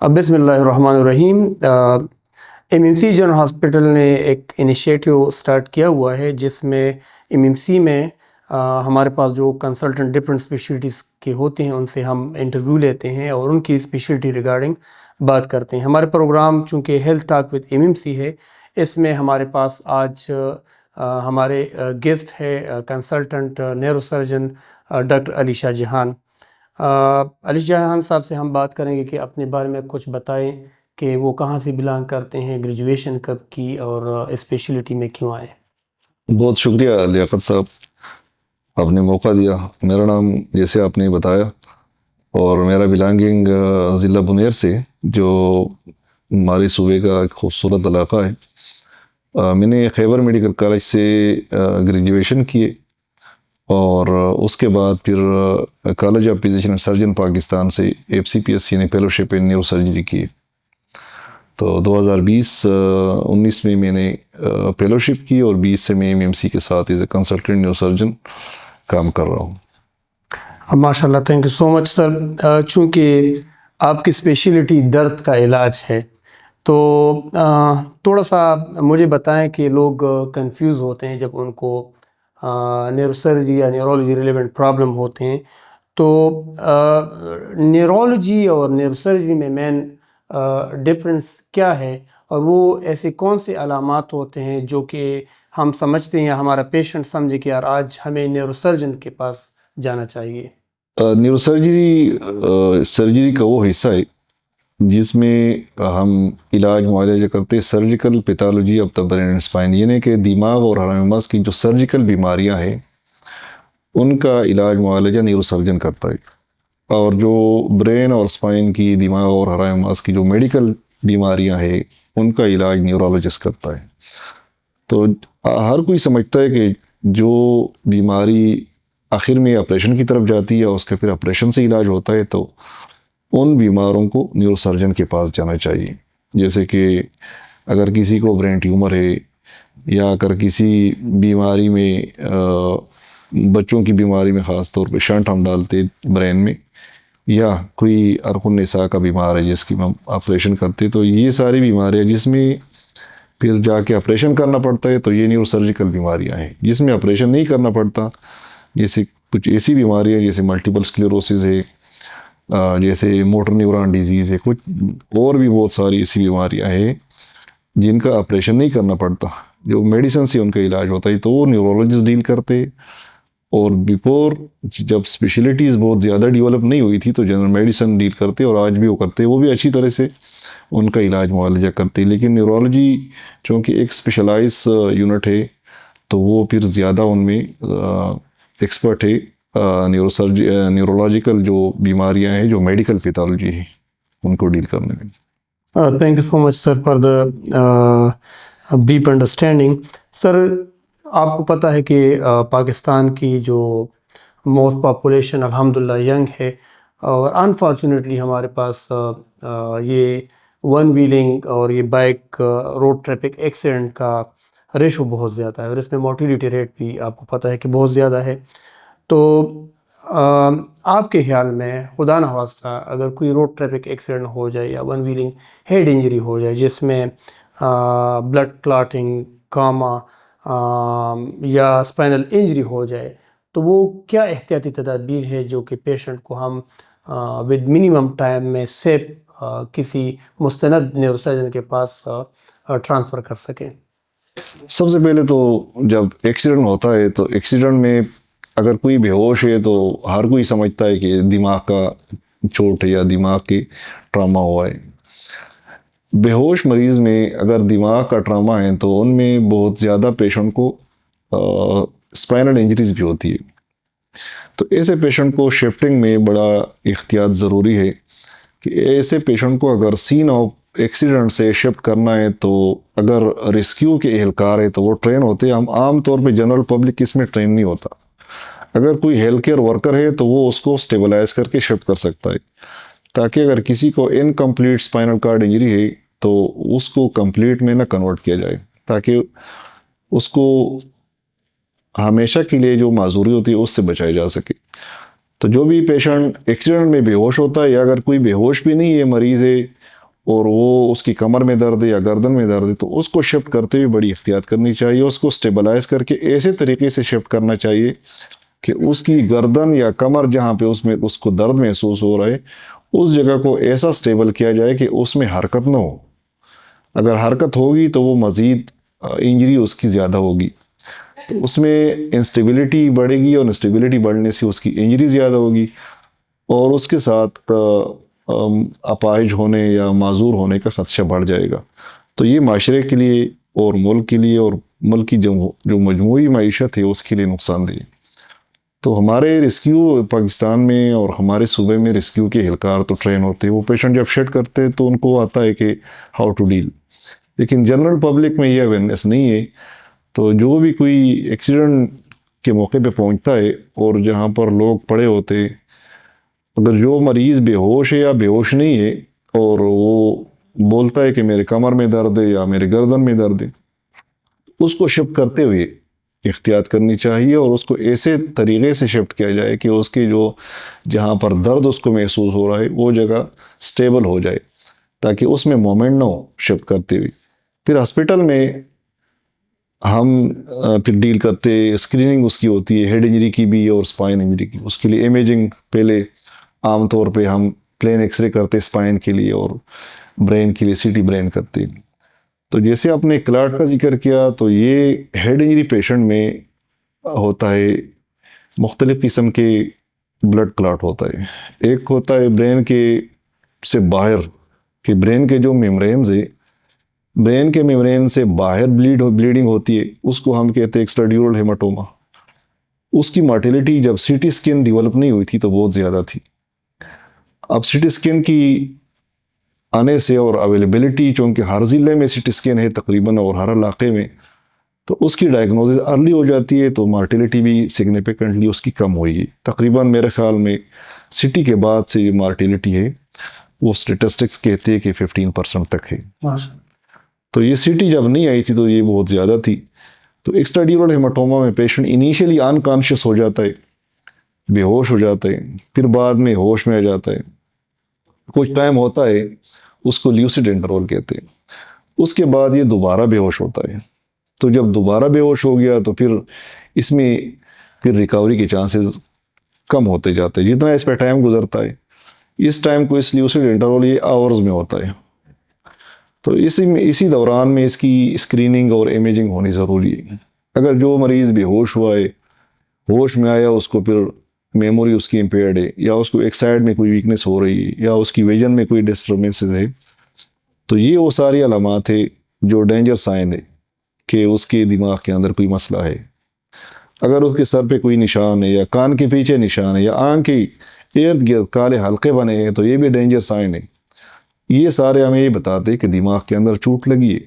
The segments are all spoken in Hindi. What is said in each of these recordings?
बिस्मिल्लाहिर्रहमानिर्रहीम। एमएमसी जनरल हॉस्पिटल ने एक इनिशिएटिव स्टार्ट किया हुआ है जिसमें एमएमसी में हमारे पास जो कंसल्टेंट डिफरेंट स्पेशलिटीज़ के होते हैं उनसे हम इंटरव्यू लेते हैं और उनकी स्पेशलिटी रिगार्डिंग बात करते हैं। हमारे प्रोग्राम चूँकि हेल्थ टॉक विद एमएमसी है, इसमें हमारे पास आज हमारे गेस्ट है consultant neurosurgeon doctor Ali Shah Jahan. Ali Shah Jahan साहब से हम बात करेंगे कि अपने बारे में कुछ बताएं कि वो कहाँ से बिलोंग करते हैं, ग्रेजुएशन कब की और स्पेशलिटी में क्यों आए। बहुत शुक्रिया लियाकत साहब, आपने मौका दिया। मेरा नाम जैसे आपने बताया और मेरा बिलोंगिंग ज़िला बुनेर से, जो हमारे सूबे का एक खूबसूरत इलाका है। मैंने खैबर मेडिकल कॉलेज से ग्रेजुएशन किए और उसके बाद फिर college of physician surgeon Pakistan से FCPS यानी फेलोशिप इन न्यूरो सर्जरी की। तो 2020-19 में मैंने फेलोशिप की और 20 से मैं MMC के साथ as a consultant neuro surgeon काम कर रहा हूँ। माशाल्लाह, thank you so much sir. चूँकि आपकी स्पेशलिटी दर्द का इलाज है तो थोड़ा सा मुझे बताएं कि लोग कंफ्यूज होते हैं जब उनको न्यूरोसर्जरी या न्यूरोलॉजी रिलेवेंट प्रॉब्लम होते हैं। तो न्यूरोलॉजी और न्यूरोसर्जरी में मेन डिफरेंस क्या है और वो ऐसे कौन से अलामात होते हैं जो कि हम समझते हैं या हमारा पेशेंट समझे कि यार आज हमें न्यूरोसर्जन के पास जाना चाहिए। न्यूरोसर्जरी सर्जरी का वो हिस्सा है जिसमें हम इलाज मुआवजा करते हैं surgical pathology of the brain and spine, यानी कि दिमाग और हराम मस्तिष्क की जो सर्जिकल बीमारियां हैं उनका इलाज मुआवजा न्यूरोसर्जन करता है। और जो ब्रेन और स्पाइन की, दिमाग और हराम मस्तिष्क की जो मेडिकल बीमारियां हैं उनका इलाज न्यूरोलॉजिस्ट करता है। तो हर कोई समझता है कि जो बीमारी आखिर में ऑपरेशन की तरफ जाती है उसके फिर ऑपरेशन से इलाज होता है, तो उन बीमारों को न्यूरोसर्जन के पास जाना चाहिए। जैसे कि अगर किसी को ब्रेन ट्यूमर है या अगर किसी बीमारी में बच्चों की बीमारी में ख़ास तौर पे शंट हम डालते ब्रेन में, या कोई अरकुन निसा का बीमार है जिसकी हम ऑपरेशन करते, तो ये सारी बीमारियां जिसमें फिर जाके ऑपरेशन करना पड़ता है, तो ये न्यूरोसर्जिकल बीमारियां हैं। जिसमें ऑपरेशन नहीं करना पड़ता, जैसे कुछ ऐसी बीमारियां जैसे मल्टीपल स्क्लेरोसिस है, जैसे मोटर न्यूरॉन डिजीज़ है, कुछ और भी बहुत सारी ऐसी बीमारियां हैं जिनका ऑपरेशन नहीं करना पड़ता, जो मेडिसिन से उनका इलाज होता है, तो वो न्यूरोलॉजिस्ट डील करते। और बिफोर जब स्पेशलिटीज़ बहुत ज़्यादा डेवलप नहीं हुई थी तो जनरल मेडिसिन डील करते, और आज भी वो करते, वो भी अच्छी तरह से उनका इलाज मुआवजा करते। लेकिन न्यूरोलॉजी चूँकि एक स्पेशलाइज यूनिट है तो वो फिर ज़्यादा उनमें एक्सपर्ट है। न्यूरोलॉजिकल जो बीमारियां हैं, जो मेडिकल पैथोलॉजी है, उनको डील करने में। Thank you so much sir for the brief understanding. Sir, आपको पता है कि पाकिस्तान की जो मोस्ट पॉपुलेशन अल्हम्दुलिल्लाह यंग है और अनफॉर्चुनेटली हमारे पास ये वन व्हीलिंग और ये बाइक रोड ट्रैफिक एक्सीडेंट का रेशो बहुत ज़्यादा है और इसमें मोर्टिलिटी रेट भी आपको पता है कि बहुत ज़्यादा है। तो आपके ख्याल में खुदा न खास्ता अगर कोई रोड ट्रैफिक एक्सीडेंट हो जाए या वन व्हीलिंग हेड इंजरी हो जाए जिसमें ब्लड क्लॉटिंग, कामा या स्पाइनल इंजरी हो जाए, तो वो क्या एहतियाती तदाबीर है जो कि पेशेंट को हम विद मिनिमम टाइम में सेफ किसी मुस्तनद न्यूरोसर्जन के पास ट्रांसफ़र कर सकें। सबसे पहले तो जब एक्सीडेंट होता है तो एक्सीडेंट में अगर कोई बेहोश है तो हर कोई समझता है कि दिमाग का चोट है या दिमाग की ट्रॉमा हुआ है। बेहोश मरीज़ में अगर दिमाग का ट्रॉमा है तो उनमें बहुत ज़्यादा पेशेंट को स्पाइनल इंजरीज भी होती है। तो ऐसे पेशेंट को शिफ्टिंग में बड़ा एहतियात ज़रूरी है कि ऐसे पेशेंट को अगर सीन ऑफ एक्सीडेंट से शिफ्ट करना है तो अगर रेस्क्यू के एहलकार है तो वो ट्रेन होते हैं। हम आम तौर पे जनरल पब्लिक इसमें ट्रेन नहीं होता। अगर कोई हेल्थ केयर वर्कर है तो वो उसको स्टेबलाइज करके शिफ्ट कर सकता है, ताकि अगर किसी को इनकम्प्लीट स्पाइनल कार्ड इंजरी है तो उसको कंप्लीट में ना कन्वर्ट किया जाए, ताकि उसको हमेशा के लिए जो माजूरी होती है उससे बचाई जा सके। तो जो भी पेशेंट एक्सीडेंट में बेहोश होता है, या अगर कोई बेहोश भी नहीं है मरीज़ है और वो उसकी कमर में दर्द है या गर्दन में दर्द है, तो उसको शिफ्ट करते हुए बड़ी एहतियात करनी चाहिए। उसको स्टेबलाइज करके ऐसे तरीके से शिफ्ट करना चाहिए कि उसकी गर्दन या कमर जहाँ पे उसमें उसको दर्द महसूस हो रहा है, उस जगह को ऐसा स्टेबल किया जाए कि उसमें हरकत ना हो। अगर हरकत होगी तो वो मज़ीद इंजरी उसकी ज़्यादा होगी, तो उसमें इंस्टेबिलिटी बढ़ेगी और इंस्टेबिलिटी बढ़ने से उसकी इंजरी ज़्यादा होगी और उसके साथ अपाहिज होने या माजूर होने का ख़दशा बढ़ जाएगा। तो ये माशरे के लिए और मुल्क के लिए और मुल्क की जो मजमूई मईशत है उसके लिए नुकसानदेह। तो हमारे रेस्क्यू पाकिस्तान में और हमारे सूबे में रेस्क्यू के एहलकार तो ट्रेन होते हैं, वो पेशेंट जब शिफ्ट करते हैं तो उनको आता है कि हाउ टू डील, लेकिन जनरल पब्लिक में ये अवेयरनेस नहीं है। तो जो भी कोई एक्सीडेंट के मौके पे पहुंचता है और जहां पर लोग पड़े होते हैं, अगर जो मरीज़ बेहोश है या बेहोश नहीं है और वो बोलता है कि मेरे कमर में दर्द है या मेरे गर्दन में दर्द है, उसको शिफ्ट करते हुए एहतियात करनी चाहिए और उसको ऐसे तरीके से शिफ्ट किया जाए कि उसकी जो जहाँ पर दर्द उसको महसूस हो रहा है वो जगह स्टेबल हो जाए, ताकि उसमें मोमेंट ना हो शिफ्ट करते हुए। फिर हॉस्पिटल में हम फिर डील करते, स्क्रीनिंग उसकी होती है हेड इंजरी की भी और स्पाइन इंजरी की। उसके लिए इमेजिंग पहले आमतौर पे हम प्लेन एक्सरे करते स्पाइन के लिए और ब्रेन के लिए सीटी ब्रेन करते। तो जैसे आपने क्लाट का जिक्र किया, तो ये हेड इंजरी पेशेंट में होता है, मुख्तलिफ़ किस्म के ब्लड क्लाट होता है। एक होता है ब्रेन के से बाहर कि ब्रेन के जो मेम्ब्रेन्स है, ब्रेन के मेम्ब्रेन से बाहर ब्लीडिंग होती है, उसको हम कहते हैं एक्स्ट्राड्यूरल हेमाटोमा। उसकी मोर्टेलिटी जब सीटी स्कैन डेवलप नहीं हुई थी तो बहुत ज़्यादा थी। अब सीटी स्कैन की आने से और अवेलेबिलिटी, चूँकि हर ज़िले में सीटी स्कैन है तकरीबन और हर इलाके में, तो उसकी डायग्नोसिस अर्ली हो जाती है, तो मार्टिलिटी भी सिग्निफिकेंटली उसकी कम हुई। तकरीबन मेरे ख्याल में सिटी के बाद से जो मार्टिलिटी है वो स्टेटिस्टिक्स कहते हैं कि 15% तक है। तो ये सिटी जब नहीं आई थी तो ये बहुत ज़्यादा थी। तो एक्स्ट्राड्यूरल हेमाटोमा में पेशेंट इनिशियली अनकॉन्शियस हो जाता है, बेहोश हो जाता है, फिर बाद में होश में आ जाता है। कुछ टाइम होता है, उसको ल्यूसिड इंटरवल कहते हैं। उसके बाद ये दोबारा बेहोश होता है। तो जब दोबारा बेहोश हो गया तो फिर इसमें फिर रिकवरी के चांसेस कम होते जाते हैं जितना इस पर टाइम गुजरता है। इस टाइम को इस ल्यूसिड इंटरवल ये आवर्स में होता है। तो इसी दौरान में इसकी स्क्रीनिंग और इमेजिंग होनी ज़रूरी है। अगर जो मरीज़ बेहोश हुआ है, होश में आया, उसको फिर मेमोरी उसकी इम्पेयर्ड है या उसको एक साइड में कोई वीकनेस हो रही है या उसकी विजन में कोई डिस्टर्बेंसेस है, तो ये वो सारी अलामात है जो डेंजर साइन है कि उसके दिमाग के अंदर कोई मसला है। अगर उसके सर पे कोई निशान है या कान के पीछे निशान है या आँख के इर्द गिर्द काले हल्के बने हैं, तो ये भी डेंजर साइन है। ये सारे हमें ये बताते हैं कि दिमाग के अंदर चोट लगी है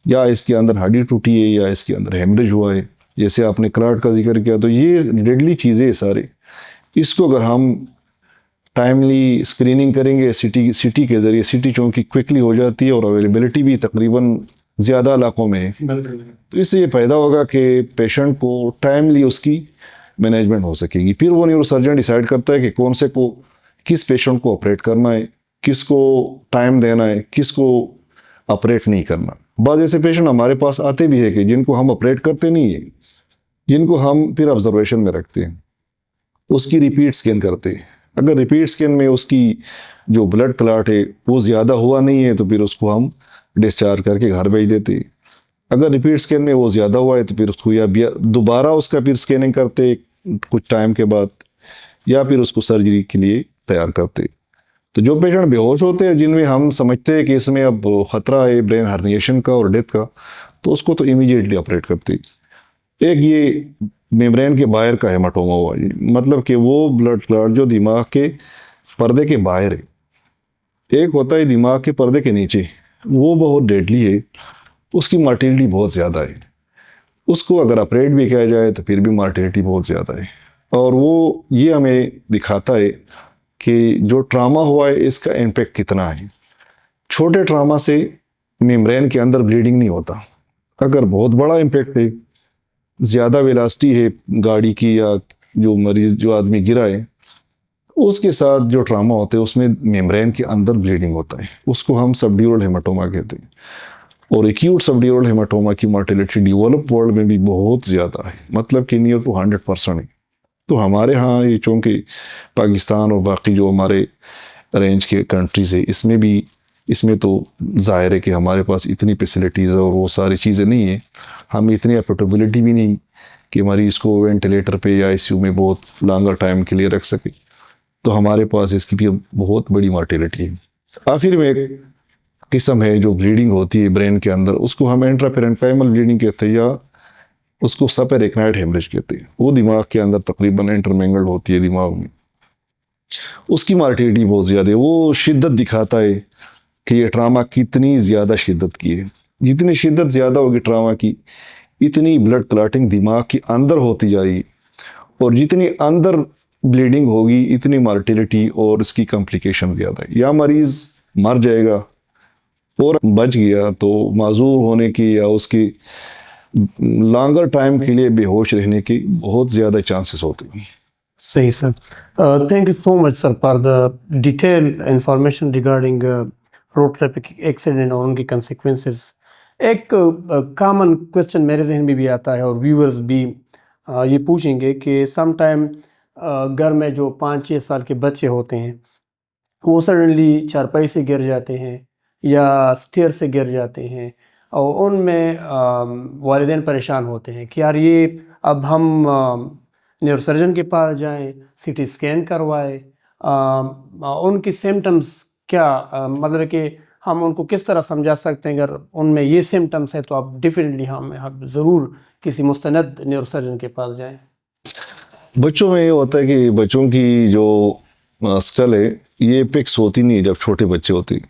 या इसके अंदर हड्डी टूटी है या इसके अंदर हेमरेज हुआ है। जैसे आपने क्लाट का जिक्र किया, तो ये डेडली चीज़ें सारे, इसको अगर हम टाइमली स्क्रीनिंग करेंगे सिटी के ज़रिए, सिटी चूँकि क्विकली हो जाती है और अवेलेबिलिटी भी तकरीबन ज़्यादा इलाकों में है, तो इससे ये पैदा होगा कि पेशेंट को टाइमली उसकी मैनेजमेंट हो सकेगी। फिर वो न्यूरोसर्जन डिसाइड करता है कि कौन से को किस पेशेंट को ऑपरेट करना है, किसको टाइम देना है, किसको ऑपरेट नहीं करना। बाद ऐसे पेशेंट हमारे पास आते भी है कि जिनको हम ऑपरेट करते नहीं है, जिनको हम फिर ऑब्जर्वेशन में रखते हैं, उसकी रिपीट स्कैन करते हैं। अगर रिपीट स्कैन में उसकी जो ब्लड क्लॉट है वो ज़्यादा हुआ नहीं है, तो फिर उसको हम डिस्चार्ज करके घर भेज देते हैं। अगर रिपीट स्कैन में वो ज़्यादा हुआ है तो फिर उसको या दोबारा उसका फिर स्कैनिंग करते कुछ टाइम के बाद, या फिर उसको सर्जरी के लिए तैयार करते। तो जो पेशेंट बेहोश होते हैं, जिनमें हम समझते हैं कि इसमें अब ख़तरा है ब्रेन हर्निएशन का और डेथ का, तो उसको तो इमीडिएटली ऑपरेट करते। एक ये मेम्ब्रेन के बाहर का हेमाटोमा हुआ, मतलब कि वो ब्लड क्लॉट जो दिमाग के पर्दे के बाहर है। एक होता है दिमाग के पर्दे के नीचे, वो बहुत डेडली है, उसकी मार्टिलिटी बहुत ज़्यादा है। उसको अगर ऑपरेट भी किया जाए तो फिर भी मार्टिलिटी बहुत ज़्यादा है। और वो ये हमें दिखाता है कि जो ट्रामा हुआ है इसका इम्पेक्ट कितना है। छोटे ट्रामा से मेम्ब्रेन के अंदर ब्लीडिंग नहीं होता। अगर बहुत बड़ा इम्पेक्ट है ज़्यादा वेलासिटी है गाड़ी की, या जो मरीज़ जो आदमी गिरा है उसके साथ जो ट्रामा होता है उसमें मेम्ब्रेन के अंदर ब्लीडिंग होता है, उसको हम सबड्यूरल हेमाटोमा कहते हैं। और एक्यूट सबड्यूरल हेमाटोमा की मोर्टेलिटी डेवलप वर्ल्ड में भी बहुत ज़्यादा है, मतलब कि नियर टू 100% है। तो हमारे यहाँ ये चूँकि पाकिस्तान और बाकी जो हमारे रेंज के कंट्रीज़ है इसमें तो ज़ाहिर है कि हमारे पास इतनी फैसिलिटीज़ और वो सारी चीज़ें नहीं है, हमें इतनी अफोर्डेबिलिटी भी नहीं कि मरीज़ को वेंटिलेटर पे या आईसीयू में बहुत लॉन्गर टाइम के लिए रख सके। तो हमारे पास इसकी भी बहुत बड़ी मोर्टेलिटी है। आखिर में एक किस्म है जो ब्लीडिंग होती है ब्रेन के अंदर, उसको हम इंट्रापेरेन्काइमल ब्लीडिंग कहते हैं, या उसको सपेरेक्नाइड हेमरेज कहते हैं। वो दिमाग के अंदर तकरीबन इंटरमेंगल्ड होती है दिमाग में, उसकी मोर्टेलिटी बहुत ज़्यादा है। वो शिद्दत दिखाता है कि ये ट्रामा कितनी ज़्यादा शिद्दत की है। जितनी शिद्दत ज़्यादा होगी ट्रामा की, इतनी ब्लड क्लॉटिंग दिमाग के अंदर होती जाएगी, और जितनी अंदर ब्लीडिंग होगी इतनी मोर्टेलिटी और इसकी कॉम्प्लिकेशन ज़्यादा है। या मरीज़ मर जाएगा और बच गया तो माजूर होने की या उसकी लॉन्गर टाइम के लिए बेहोश रहने की बहुत ज़्यादा चांसेस होते हैं। सही sir, thank you so much sir for the detail information regarding road traffic accident और उनके कंसिक्वेंसेस। एक कॉमन क्वेश्चन मेरे जहन में भी आता है और व्यूअर्स भी ये पूछेंगे कि सम टाइम घर में जो 5-6 साल के बच्चे होते हैं वो सडनली चारपाई से गिर जाते हैं या स्टेयर से गिर जाते हैं, और उनमें वालिदैन परेशान होते हैं कि यार ये अब हम न्यूरोसर्जन के पास जाएं, सीटी स्कैन करवाएं, उनकी सिम्टम्स क्या, मतलब है कि हम उनको किस तरह समझा सकते हैं अगर उनमें ये सिम्टम्स है तो आप डेफिनेटली हम ज़रूर किसी मुस्तनद न्यूरोसर्जन के पास जाएं। बच्चों में ये होता है कि बच्चों की जो स्कल है ये फिक्स होती नहीं है जब छोटे बच्चे होते हैं,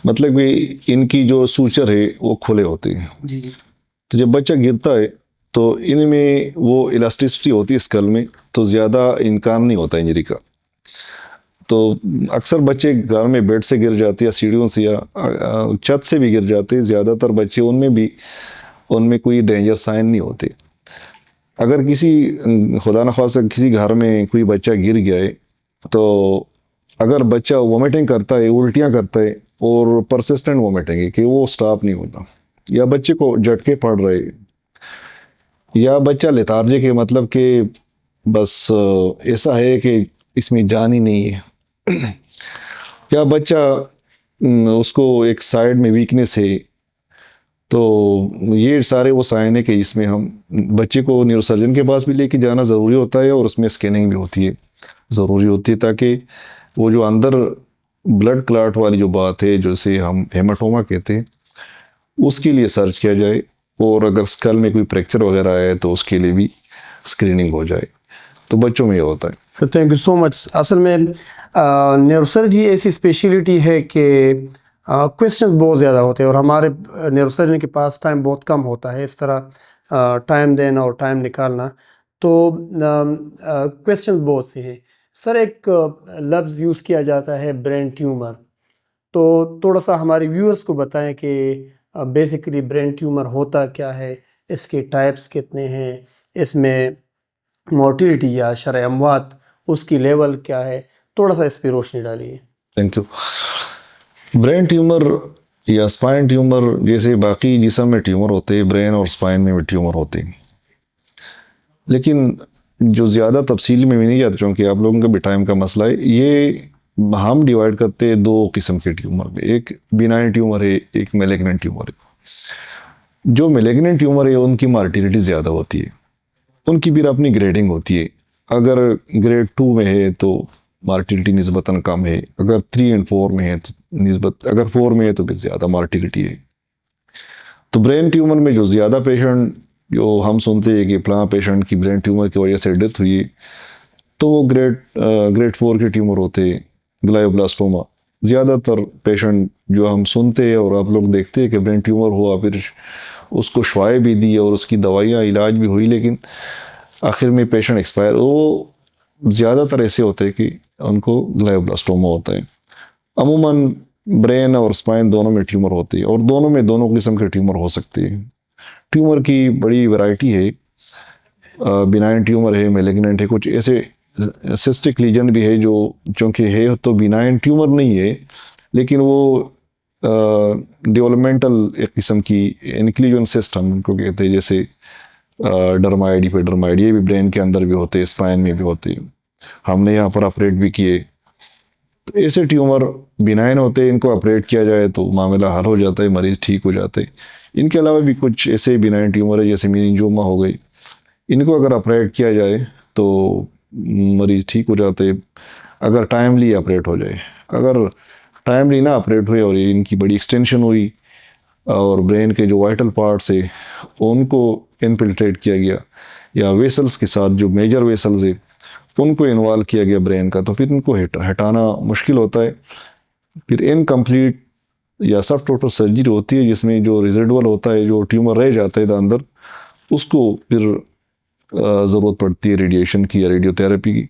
मतलब कि इनकी जो सूचर है वो खुले होते हैं जी। तो जब बच्चा गिरता है तो इनमें वो इलास्टिसिटी होती है स्कल में, तो ज़्यादा इम्कान नहीं होता इंजरी का। तो अक्सर बच्चे घर में बेड से गिर जाते हैं या सीढ़ियों से या छत से भी गिर जाते हैं, ज़्यादातर बच्चे उनमें कोई डेंजर साइन नहीं होते। अगर किसी खुदा न खास्ता किसी घर में कोई बच्चा गिर गया है तो अगर बच्चा वोमिटिंग करता है, उल्टियाँ करता है और परसिस्टेंट वोमिटिंग है कि वो स्टॉप नहीं होता, या बच्चे को झटके पड़ रहे, या बच्चा लेथार्जिक है, मतलब कि बस ऐसा है कि इसमें जान ही नहीं है, या बच्चा उसको एक साइड में वीकनेस है, तो ये सारे वो साइन है कि इसमें हम बच्चे को न्यूरोसर्जन के पास भी लेके जाना ज़रूरी होता है, और उसमें स्कैनिंग भी होती है ज़रूरी होती है, ताकि वो जो अंदर ब्लड क्लॉट वाली जो बात है जैसे हम हेमाटोमा कहते हैं उसके लिए सर्च किया जाए, और अगर स्कल में कोई फ्रैक्चर वगैरह है तो उसके लिए भी स्क्रीनिंग हो जाए। तो बच्चों में ये होता है। Thank you so much. असल में न्यूरोसर्जरी ऐसी स्पेशलिटी है कि क्वेश्चन बहुत ज़्यादा होते हैं और हमारे न्यूरोसर्जन के पास टाइम बहुत कम होता है इस तरह टाइम देना और टाइम निकालना, तो क्वेश्चन बहुत से हैं। सर एक लफ्ज़ यूज़ किया जाता है ब्रेन ट्यूमर, तो थोड़ा सा हमारे व्यूअर्स को बताएं कि बेसिकली ब्रेन ट्यूमर होता क्या है, इसके टाइप्स कितने हैं, इसमें मोर्टिलिटी या शरह अमवात उसकी लेवल क्या है, थोड़ा सा इस पर रोशनी डालिए। Thank you. ब्रेन ट्यूमर या स्पाइन ट्यूमर जैसे बाकी जिस्म में ट्यूमर होते हैं, ब्रेन और स्पाइन में भी ट्यूमर होते हैं, लेकिन जो ज़्यादा तफसील में भी नहीं जाता क्योंकि आप लोगों का भी टाइम का मसला है। ये हम डिवाइड करते हैं दो किस्म के ट्यूमर में, एक बिनाइन ट्यूमर है, एक मैलिग्नेंट ट्यूमर है। जो मैलिग्नेंट ट्यूमर है उनकी मोर्टिलिटी ज़्यादा होती है, उनकी फिर अपनी ग्रेडिंग होती है। अगर ग्रेड 2 में है तो मोर्टिलिटी निस्बतन कम है, अगर 3 और 4 में है तो अगर 4 में है तो फिर ज़्यादा मोर्टिलिटी है। तो ब्रेन ट्यूमर में जो ज़्यादा पेशेंट जो हम सुनते हैं कि फलां पेशेंट की ब्रेन ट्यूमर की वजह से डेथ हुई, तो वो ग्रेड 4 के ट्यूमर होते हैं, ग्लायोब्लास्टोमा। ज़्यादातर पेशेंट जो हम सुनते हैं और आप लोग देखते हैं कि ब्रेन ट्यूमर हुआ, फिर उसको शवाएं भी दी और उसकी दवाइयाँ इलाज भी हुई, लेकिन आखिर में पेशेंट एक्सपायर, वो ज़्यादातर ऐसे होते हैं कि उनको ग्लायोब्लास्टोमा होता है। अमूमन ब्रेन और स्पाइन दोनों में ट्यूमर होती है और दोनों में दोनों किस्म के ट्यूमर हो सकते हैं। ट्यूमर की बड़ी वैरायटी है, बिनाइन ट्यूमर है, मेलिग्नेंट है, कुछ ऐसे सिस्टिक लीजन भी है जो चूँकि है तो बिनाइन ट्यूमर नहीं है, लेकिन वो डेवलपमेंटल एक किस्म की इंक्लूजन सिस्टम उनको कहते हैं, जैसे डर्माइड, हिपोडर्माइड, ये भी ब्रेन के अंदर भी होते हैं, स्पाइन में भी होते हैं। हमने यहाँ पर ऑपरेट भी किए। तो ऐसे ट्यूमर बिनाइन होते हैं, इनको ऑपरेट किया जाए तो मामला हल हो जाता है, मरीज़ ठीक हो जाते हैं। इनके अलावा भी कुछ ऐसे बिनाइन ट्यूमर है जैसे मेनिंजियोमा हो गई, इनको अगर ऑपरेट किया जाए तो मरीज़ ठीक हो जाते हैं, अगर टाइमली ऑपरेट हो जाए। अगर टाइमली ना ऑपरेट हुए और इनकी बड़ी एक्सटेंशन हुई और ब्रेन के जो वाइटल पार्ट्स है उनको इनफिल्ट्रेट किया गया, या वेसल्स के साथ जो मेजर वेसल्स है उनको इन्वॉल्व किया गया ब्रेन का, तो फिर इनको हटाना मुश्किल होता है। फिर इनकम्प्लीट या सब टोटल सर्जरी होती है, जिसमें जो रिजिडुअल होता है, जो ट्यूमर रह जाता है अंदर, उसको फिर ज़रूरत पड़ती है रेडिएशन की या रेडियोथेरेपी की।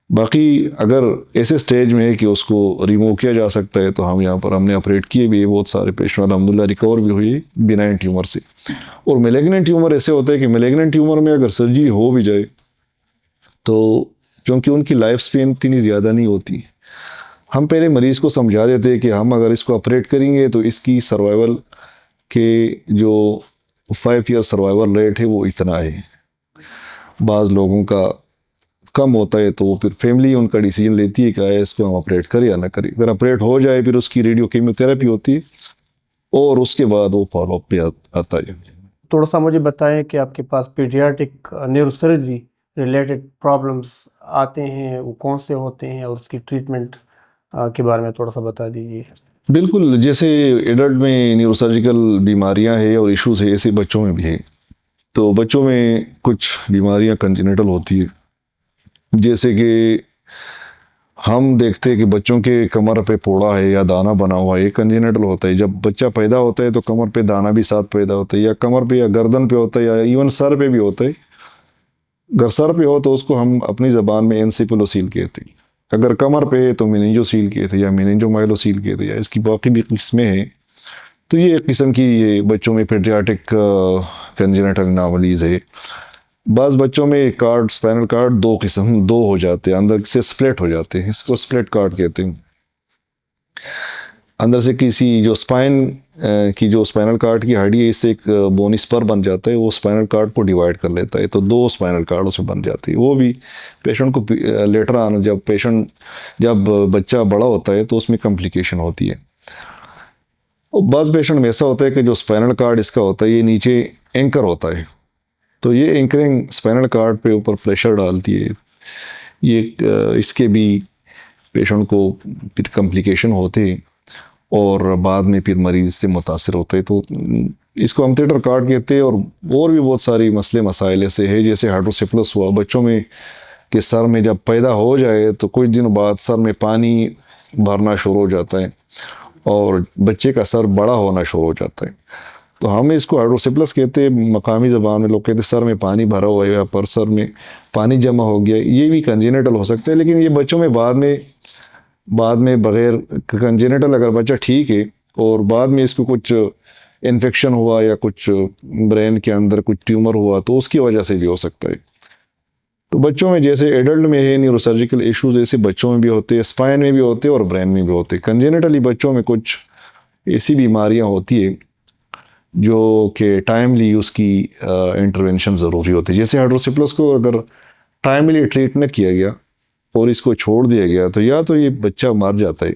बाकी अगर ऐसे स्टेज में है कि उसको रिमूव किया जा सकता है तो हम यहाँ पर हमने ऑपरेट किए भी है, बहुत सारे पेशेंट अल्हम्दुलिल्लाह रिकवर भी हुई बिनाइन ट्यूमर से। और मेलिग्नेंट ट्यूमर ऐसे होता है कि मेलिग्नेंट ट्यूमर में अगर सर्जरी हो भी जाए तो क्योंकि उनकी लाइफ स्पेन इतनी ज़्यादा नहीं होती, हम पहले मरीज़ को समझा देते हैं कि हम अगर इसको ऑपरेट करेंगे तो इसकी सर्वाइवल के जो 5 ईयर सर्वाइवल रेट है वो इतना है। बाज़ लोगों का कम होता है तो फिर फैमिली उनका डिसीजन लेती है कि आया इस पर हम ऑपरेट करें या ना करें। अगर ऑपरेट हो जाए फिर उसकी रेडियो कीमोथेरेपी होती है और उसके बाद वो फॉलोअप पे आता है। थोड़ा सा मुझे बताएं कि आपके पास पीडियाट्रिक न्यूरोसर्जरी रिलेटेड प्रॉब्लम्स आते हैं, वो कौन से होते हैं और उसकी ट्रीटमेंट के बारे में थोड़ा सा बता दीजिए। बिल्कुल, जैसे एडल्ट में न्यूरोसर्जिकल बीमारियां हैं और इश्यूज है, ऐसे बच्चों में भी है। तो बच्चों में कुछ बीमारियां कंजेनिटल होती है, जैसे कि हम देखते हैं कि बच्चों के कमर पे फोड़ा है या दाना बना हुआ है, ये कंजेनिटल होता है। जब बच्चा पैदा होता है तो कमर पे दाना भी साथ पैदा होता है, या कमर पे या गर्दन पे होता है, या इवन सर पे भी होता है। अगर सर पे हो तो उसको हम अपनी ज़बान में एनसेफेलोसील कहते हैं, अगर कमर पे है तो मेनिंजोसील कहते हैं या मेनिंजोमाइलोसील कहते हैं, या इसकी बाकी भी किस्में हैं। तो ये एक किस्म की ये बच्चों में पेडियाट्रिक कंजेनिटल एनोमलीज है। बाज़ बच्चों में कार्ड, स्पाइनल कार्ड दो हो जाते हैं, अंदर से स्प्लिट हो जाते हैं, इसको स्प्लिट कार्ड कहते हैं। अंदर से किसी जो स्पाइन की जो स्पाइनल कार्ड की हड्डी है, इससे एक बोनी स्पर बन जाता है, वो स्पाइनल कार्ड को डिवाइड कर लेता है, तो 2 स्पाइनल कार्ड उसमें बन जाती है। वो भी पेशेंट को लेटर ऑन जब बच्चा बड़ा होता है तो उसमें कॉम्प्लिकेशन होती है। और बाज़ पेशेंट में ऐसा होता है कि जो स्पाइनल कार्ड इसका होता है ये नीचे एंकर होता है, तो ये एंकरिंग स्पाइनल कार्ड पे ऊपर प्रेशर डालती है। ये इसके भी पेशेंट को फिर कॉम्प्लिकेशन होते हैं और बाद में फिर मरीज़ से मुतासिर होते हैं, तो इसको हम थिएटर कार्ड कहते हैं। और भी बहुत सारी मसले मसाइल ऐसे हैं, जैसे हाइड्रोसेफलस हुआ बच्चों में कि सर में जब पैदा हो जाए तो कुछ दिन बाद सर में पानी भरना शुरू हो जाता है और बच्चे का सर बड़ा होना शुरू हो जाता है। तो हम इसको हाइड्रोसेफलस कहते हैं, मकामी ज़बान में लोग कहते हैं सर में पानी भरा हुआ है या पर सर में पानी जमा हो गया। ये भी कंजेनिटल हो सकता है, लेकिन ये बच्चों में बाद में बगैर कंजेनिटल अगर बच्चा ठीक है और बाद में इसको कुछ इन्फेक्शन हुआ या कुछ ब्रेन के अंदर कुछ ट्यूमर हुआ तो उसकी वजह से भी हो सकता है। तो बच्चों में जैसे एडल्ट में है न्यूरोसर्जिकल इश्यूज, ऐसे बच्चों में भी होते हैं, स्पाइन में भी होते हैं और ब्रेन में भी होते हैं। कंजेनिटली बच्चों में कुछ ऐसी बीमारियां होती है जो कि टाइमली उसकी इंटरवेंशन ज़रूरी होती है। जैसे हाइड्रोसेफलस को अगर टाइमली ट्रीट न किया गया और इसको छोड़ दिया गया तो या तो ये बच्चा मर जाता है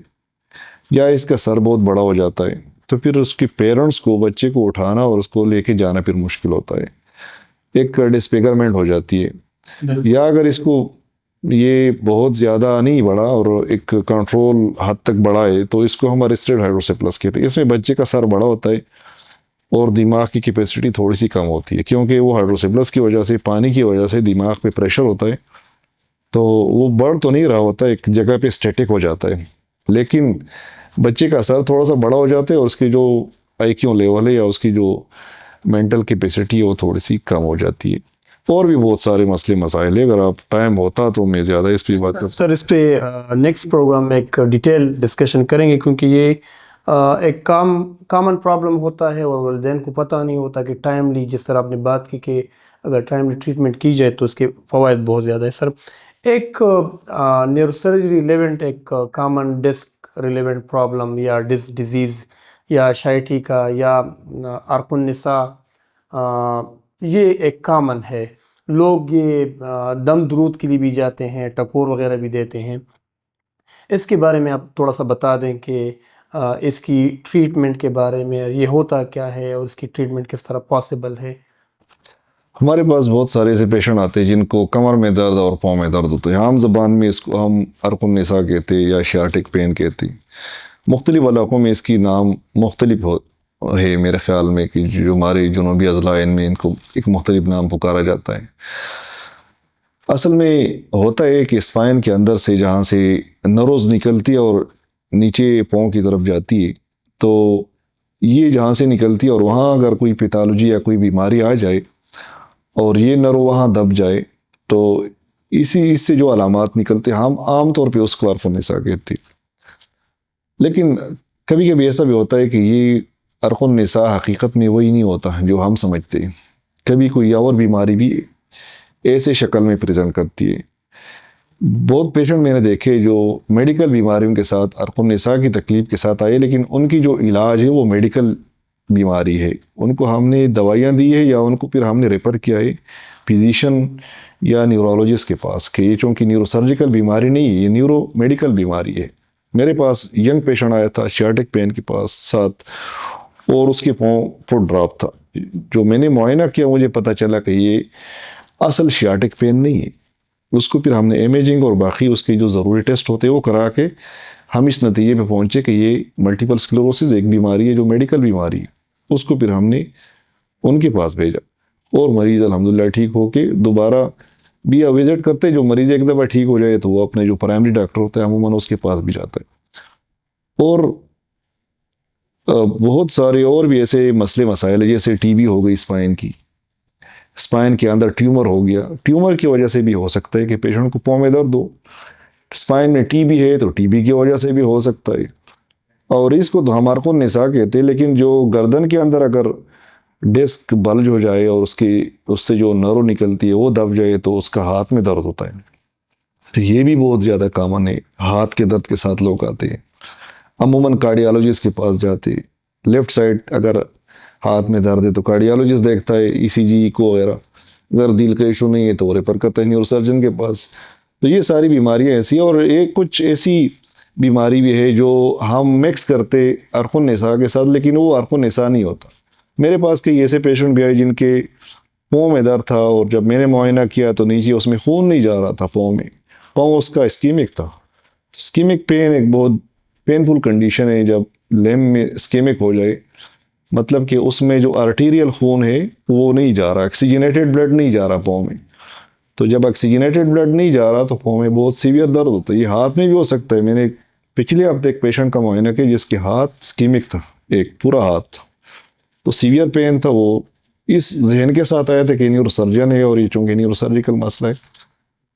या इसका सर बहुत बड़ा हो जाता है, तो फिर उसके पेरेंट्स को बच्चे को उठाना और उसको लेके जाना फिर मुश्किल होता है, एक डिस्फिगरमेंट हो जाती है। या अगर इसको ये बहुत ज़्यादा नहीं बढ़ा और एक कंट्रोल हद तक बढ़ा है तो इसको हम अरेस्टेड हाइड्रोसेफलस कहते हैं। इसमें बच्चे का सर बड़ा होता है और दिमाग की कैपेसिटी थोड़ी सी कम होती है, क्योंकि वो हाइड्रोसेफलस की वजह से, पानी की वजह से दिमाग पे प्रेशर होता है, तो वो बढ़ तो नहीं रहा होता, एक जगह पे स्टैटिक हो जाता है। लेकिन बच्चे का सर थोड़ा सा बड़ा हो जाता है और उसकी जो IQ लेवल है या उसकी जो मेंटल कैपेसिटी है वो थोड़ी सी कम हो जाती है। और भी बहुत सारे मसले मसाइल है, अगर आप टाइम होता तो मैं ज़्यादा इस पर बात कर सर इस पे नेक्स्ट प्रोग्राम में एक डिटेल डिस्कशन करेंगे, क्योंकि ये एक कॉमन प्रॉब्लम होता है और वालिदैन को पता नहीं होता कि टाइमली, जिस तरह आपने बात की कि अगर टाइमली ट्रीटमेंट की जाए तो उसके फ़वाइद बहुत ज़्यादा है सर। एक न्यूरोसर्जरी रिलेवेंट एक कॉमन डिस्क रिलेवेंट प्रॉब्लम या डिस्क डिजीज़ या शाइटिका या अर्कुन्निसा, ये एक कॉमन है। लोग ये दम दरूद के लिए भी जाते हैं, टकोर वगैरह भी देते हैं। इसके बारे में आप थोड़ा सा बता दें कि इसकी ट्रीटमेंट के बारे में, ये होता क्या है और इसकी ट्रीटमेंट किस तरह पॉसिबल है। हमारे पास बहुत सारे ऐसे पेशेंट आते हैं जिनको कमर में दर्द और पाँव में दर्द होता है। आम ज़बान में इसको हम अर्कुन्निसा कहते हैं या शियाटिक पेन कहते हैं। मुख्तलिफ इलाकों में इसकी नाम मुख्तलिफ है मेरे ख्याल में, कि जो हमारे जुनूबी अज़ला इनमें इनको एक मुख्तलिफ नाम पुकारा जाता है। असल में होता है कि स्पाइन के अंदर से जहाँ से नर्व्स निकलती है और नीचे पाँव की तरफ जाती है, तो ये जहाँ से निकलती है और वहाँ अगर कोई पैथोलॉजी या कोई बीमारी आ जाए और ये नर्व वहाँ दब जाए, तो इससे जो अलामात निकलते हैं हम आम तौर पे उसको अर्कुन्निसा कहते हैं। लेकिन कभी कभी ऐसा भी होता है कि ये अर्कुन्निसा हकीकत में वही नहीं होता जो हम समझते हैं। कभी कोई और बीमारी भी ऐसे शक्ल में प्रेजेंट करती है। बहुत पेशेंट मैंने देखे जो मेडिकल बीमारियों के साथ अर्कुन्निसा की तकलीफ के साथ आए, लेकिन उनकी जो इलाज है वो मेडिकल बीमारी है। उनको हमने दवाइयाँ दी है या उनको फिर हमने रेफ़र किया है फिजिशियन या न्यूरोलॉजिस्ट के पास कि ये चूँकि न्यूरोसर्जिकल बीमारी नहीं है, ये न्यूरो मेडिकल बीमारी है। मेरे पास यंग पेशेंट आया था शियाटिक पेन के पास साथ, और उसके पाँव फुट ड्रॉप था। जो मैंने मुआयना किया मुझे पता चला कि ये असल शियाटिक पेन नहीं है। उसको फिर हमने इमेजिंग और बाकी उसके जो ज़रूरी टेस्ट होते हैं वो करा के हम इस नतीजे पे पहुँचे कि ये मल्टीपल स्क्लेरोसिस एक बीमारी है जो मेडिकल बीमारी है। उसको फिर हमने उनके पास भेजा और मरीज़ अल्हम्दुलिल्लाह ठीक होके दोबारा भी विज़िट करते। जो मरीज़ एक दफ़ा ठीक हो जाए तो वो अपने जो प्राइमरी डॉक्टर होता है अमूमन उसके पास भी जाता है। और बहुत सारे और भी ऐसे मसले मसाइल है, जैसे टीबी हो गई स्पाइन की, स्पाइन के अंदर ट्यूमर हो गया। ट्यूमर की वजह से भी हो सकता है कि पेशेंट को पाँव में दर्द हो। स्पाइन में टीबी है तो टीबी की वजह से भी हो सकता है। और इसको तो हम अर्कुन्निसा कहते हैं। लेकिन जो गर्दन के अंदर अगर डिस्क बल्ज हो जाए और उससे जो नर्व निकलती है वो दब जाए तो उसका हाथ में दर्द होता है। तो ये भी बहुत ज़्यादा कॉमन है, हाथ के दर्द के साथ लोग आते हैं। अमूमन कार्डियोलॉजिस्ट के पास जाते हैं। लेफ़्ट साइड अगर हाथ में दर्द है तो कार्डियोलॉजिस्ट देखता है, ईसीजी को वगैरह। अगर दिल का इशू नहीं है तो रेफर करता है न्यूरोसर्जन के पास। तो ये सारी बीमारियां ऐसी हैं। और एक कुछ ऐसी बीमारी भी है जो हम मिक्स करते अर्कुन्निसा के साथ, लेकिन वो अर्कुन्निसा नहीं होता। मेरे पास कई ऐसे पेशेंट भी आए जिनके पाँव में दर्द था और जब मैंने मुआयना किया तो नीचे उसमें खून नहीं जा रहा था पाँव में, पाँव उसका इस्कीमिक था। इस्कीमिक पेन एक बहुत पेनफुल कंडीशन है। जब लेम में इस्कीमिक हो जाए मतलब कि उसमें जो आर्टीरियल खून है वो नहीं जा रहा, ऑक्सीजनेटेड ब्लड नहीं जा रहा पाँव में। तो जब ऑक्सीजनेटेड ब्लड नहीं जा रहा तो पाँव में बहुत सीवियर दर्द होता है। ये हाथ में भी हो सकता है। मैंने पिछले हफ्ते एक पेशेंट का मुआयना किया जिसके हाथ इस्कीमिक था, एक पूरा हाथ, तो सीवियर पेन था। वो इस जहन के साथ आया था कि न्यूरोसर्जन है और ये चूँकि न्यूरोसर्जिकल मसला है,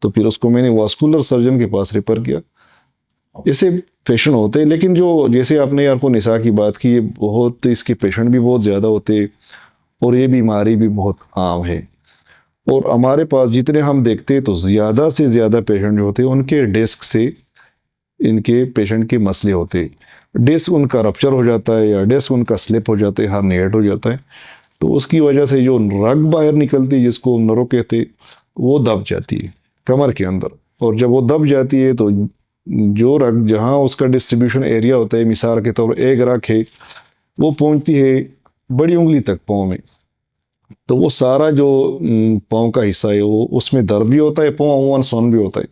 तो फिर उसको मैंने वास्कुलर सर्जन के पास रेफर किया। ऐसे पेशेंट होते हैं। लेकिन जो जैसे आपने अर्कुन्निसा की बात की, ये बहुत इसके पेशेंट भी बहुत ज़्यादा होते हैं और ये बीमारी भी बहुत आम है। और हमारे पास जितने हम देखते हैं तो ज़्यादा से ज़्यादा पेशेंट जो होते हैं उनके डिस्क से इनके पेशेंट के मसले होते हैं। डिस्क उनका रप्चर हो जाता है या डिस्क उनका स्लिप हो जाता है, हर्निएट हो जाता है, तो उसकी वजह से जो रग बाहर निकलती है जिसको नर्व कहते हैं वो दब जाती है कमर के अंदर। और जब वो दब जाती है तो जो रग जहाँ उसका डिस्ट्रीब्यूशन एरिया होता है, मिसाल के तौर पर एक रग है वो पहुँचती है बड़ी उंगली तक पाँव में, तो वो सारा जो पाँव का हिस्सा है वो उसमें दर्द भी होता है, पाँव अमूमन सुन्न भी होता है।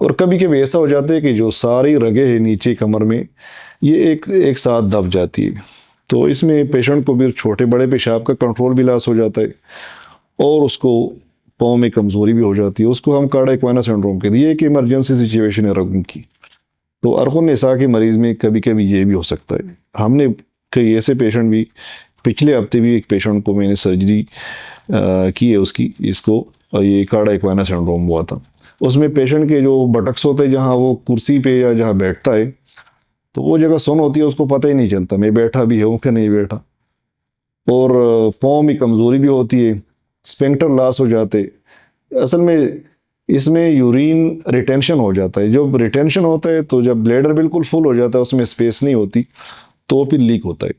और कभी कभी ऐसा हो जाता है कि जो सारी रगें हैं नीचे कमर में ये एक साथ दब जाती है। तो इसमें पेशेंट को भी छोटे बड़े पेशाब का कंट्रोल भी लॉस हो जाता है और उसको पाँव में कमज़ोरी भी हो जाती है। उसको हम कार्डियक इक्वाना सिंड्रोम कहते हैं। ये एक इमरजेंसी सिचुएशन है रगों की। तो अर्कुन्निसा के मरीज़ में कभी कभी ये भी हो सकता है। हमने कई ऐसे पेशेंट भी, पिछले हफ्ते भी एक पेशेंट को मैंने सर्जरी की है उसकी, इसको ये कार्डियक इक्वाना सिंड्रोम हुआ था। उसमें पेशेंट के जो बटक्स होते हैं जहाँ वो कुर्सी पे या जहाँ बैठता है तो वो जगह सुन्न होती है, उसको पता ही नहीं चलता मैं बैठा भी हूँ कि नहीं बैठा। और पाँव में कमज़ोरी भी होती है स्फिंक्टर लॉस हो जाते। असल में इसमें यूरिन रिटेंशन हो जाता है। जब रिटेंशन होता है तो जब ब्लैडर बिल्कुल फुल हो जाता है, उसमें स्पेस नहीं होती, तो फिर लीक होता है।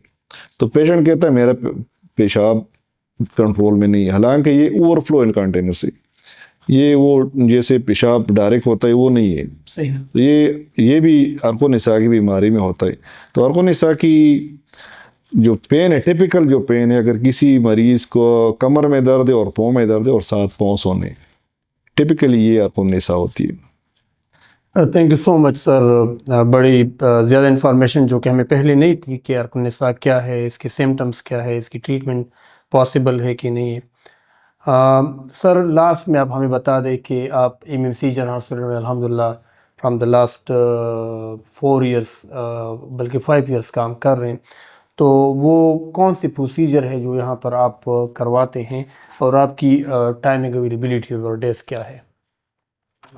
तो पेशेंट कहता है मेरा पेशाब कंट्रोल में नहीं है, हालांकि ये ओवरफ्लो इनकॉन्टिनेंसी, ये वो जैसे पेशाब डायरेक्ट होता है वो नहीं है। सही है। तो ये भी अर्को निसा की बीमारी में होता है। तो अर्को निसा की जो पेन है, टिपिकल जो पेन है, अगर किसी मरीज को कमर में दर्द है और पाँव में दर्द है और साथ पाँव सोने, टिपिकली ये अर्को निसा होती है। Thank you so much sir. बड़ी ज़्यादा इन्फॉर्मेशन जो कि हमें पहले नहीं थी कि अर्कनिसा क्या है, इसके सिम्टम्स क्या है, इसकी ट्रीटमेंट पॉसिबल है कि नहीं है। सर लास्ट में आप हमें बता दें कि आप एमएमसी जनरल हॉस्पिटल में अल्हम्दुलिल्लाह फ्रॉम द लास्ट 4 इयर्स बल्कि 5 इयर्स काम कर रहे हैं, तो वो कौन सी प्रोसीजर है जो यहाँ पर आप करवाते हैं और आपकी टाइमिंग अवेलेबिलिटी और डेज क्या है?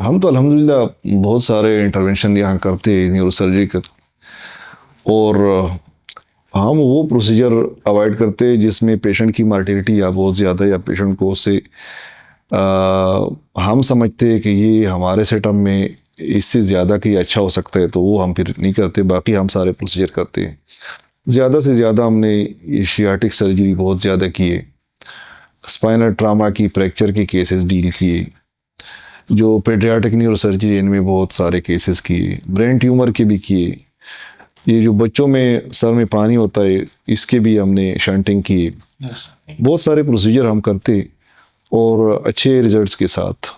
हम तो अल्हम्दुलिल्लाह बहुत सारे इंटरवेंशन यहाँ करते हैं न्यूरोसर्जरी कर, और हम वो प्रोसीजर अवॉइड करते हैं जिसमें पेशेंट की मार्टिलिटी या बहुत ज़्यादा या पेशेंट को उससे हम समझते हैं कि ये हमारे सेटअप में इससे ज़्यादा कि अच्छा हो सकता है, तो वो हम फिर नहीं करते। बाकी हम सारे प्रोसीजर करते हैं। ज़्यादा से ज़्यादा हमने एशियाटिक सर्जरी बहुत ज़्यादा की है, स्पाइनल ट्रामा की, फ्रैक्चर की केसेस डील किए, जो पेडियाट्रिक न्यूरोसर्जरी इनमें बहुत सारे केसेस किए, ब्रेन ट्यूमर के भी किए, ये जो बच्चों में सर में पानी होता है इसके भी हमने शंटिंग की। बहुत सारे प्रोसीजर हम करते और अच्छे रिजल्ट्स के साथ।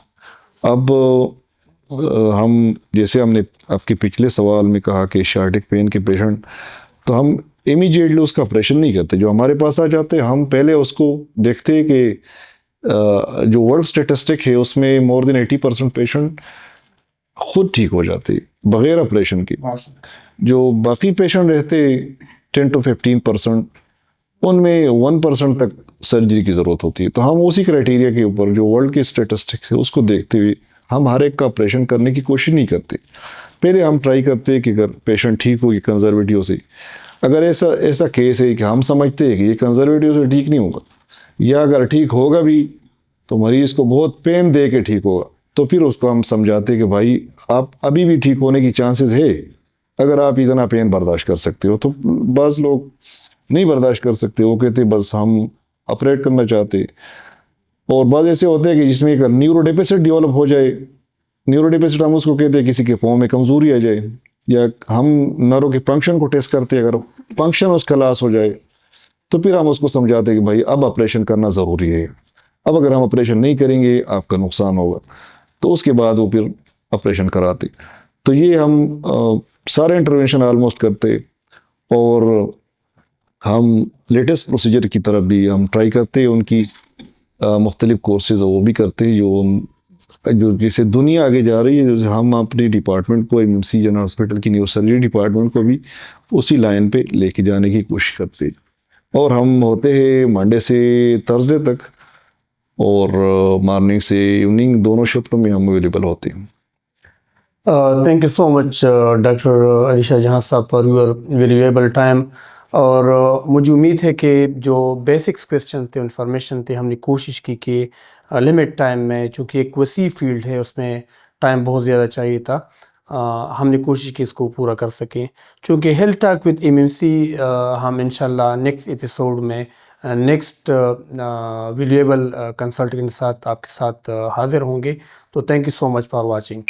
अब हम जैसे हमने आपके पिछले सवाल में कहा कि शार्टिक पेन के पेशेंट, तो हम इमीडिएटली उसका ऑपरेशन नहीं करते। जो हमारे पास आ जाते हैं हम पहले उसको देखते हैं कि जो वर्ल्ड स्टेटिस्टिक है उसमें मोर देन 80% पेशेंट खुद ठीक हो जाते बगैर ऑपरेशन के। जो बाकी पेशेंट रहते 10 to 15%, उनमें 1% तक सर्जरी की ज़रूरत होती है। तो हम उसी क्राइटेरिया के ऊपर जो वर्ल्ड की स्टेटिस्टिक्स है उसको देखते हुए हम हर एक का ऑपरेशन करने की कोशिश नहीं करते। पहले हम ट्राई करते हैं कि अगर पेशेंट ठीक होगी कंजर्वेटिव से, अगर ऐसा केस है कि हम समझते हैं कि ये कंजर्वेटिव से ठीक नहीं होगा, या अगर ठीक होगा भी तो मरीज़ को बहुत पेन दे के ठीक होगा, तो फिर उसको हम समझाते हैं कि भाई आप अभी भी ठीक होने की चांसेस है अगर आप इतना पेन बर्दाश्त कर सकते हो। तो बस लोग नहीं बर्दाश्त कर सकते, वो कहते बस हम ऑपरेट करना चाहते। और बाद ऐसे होते हैं कि जिसमें एक न्यूरो डेफिसिट डेवलप हो जाए। न्यूरो डेफिसिट हम उसको कहते हैं किसी के पाँव में कमज़ोरी आ जाए, या हम नर्व के फंक्शन को टेस्ट करते हैं, अगर फंक्शन उसका लॉस हो जाए तो फिर हम उसको समझाते हैं कि भाई अब ऑपरेशन करना ज़रूरी है, अब अगर हम ऑपरेशन नहीं करेंगे आपका नुकसान होगा, तो उसके बाद वो फिर ऑपरेशन कराते। तो ये हम सारे इंटरवेंशन ऑलमोस्ट करते, और हम लेटेस्ट प्रोसीजर की तरफ भी हम ट्राई करते हैं। उनकी मुख्तलिफ कोर्सेज वो भी करते हैं जो जैसे दुनिया आगे जा रही है, जो हम अपने डिपार्टमेंट को एमएमसी जनरल हॉस्पिटल की न्यूरोसर्जरी डिपार्टमेंट को भी उसी लाइन पे लेके जाने की कोशिश करते हैं। और हम होते हैं मंडे से थर्सडे तक, और मॉर्निंग से इवनिंग दोनों शिफ्टों में हम अवेलेबल होते हैं। Thank you so much doctor Alisha जहां साहब फॉर योर वेल्यूएबल टाइम। और मुझे उम्मीद है कि जो बेसिक्स क्वेश्चन थे, इन्फॉर्मेशन थे, हमने कोशिश की कि लिमिट टाइम में, चूँकि एक वसी फील्ड है उसमें टाइम बहुत ज़्यादा चाहिए था, हमने कोशिश की इसको पूरा कर सकें। चूँकि हेल्थ टॉक विद एमएमसी हम इंशाल्लाह नेक्स्ट एपिसोड में नेक्स्ट वैल्यूएबल कंसल्टेंट के साथ आपके साथ हाज़िर होंगे। तो thank you so much for watching.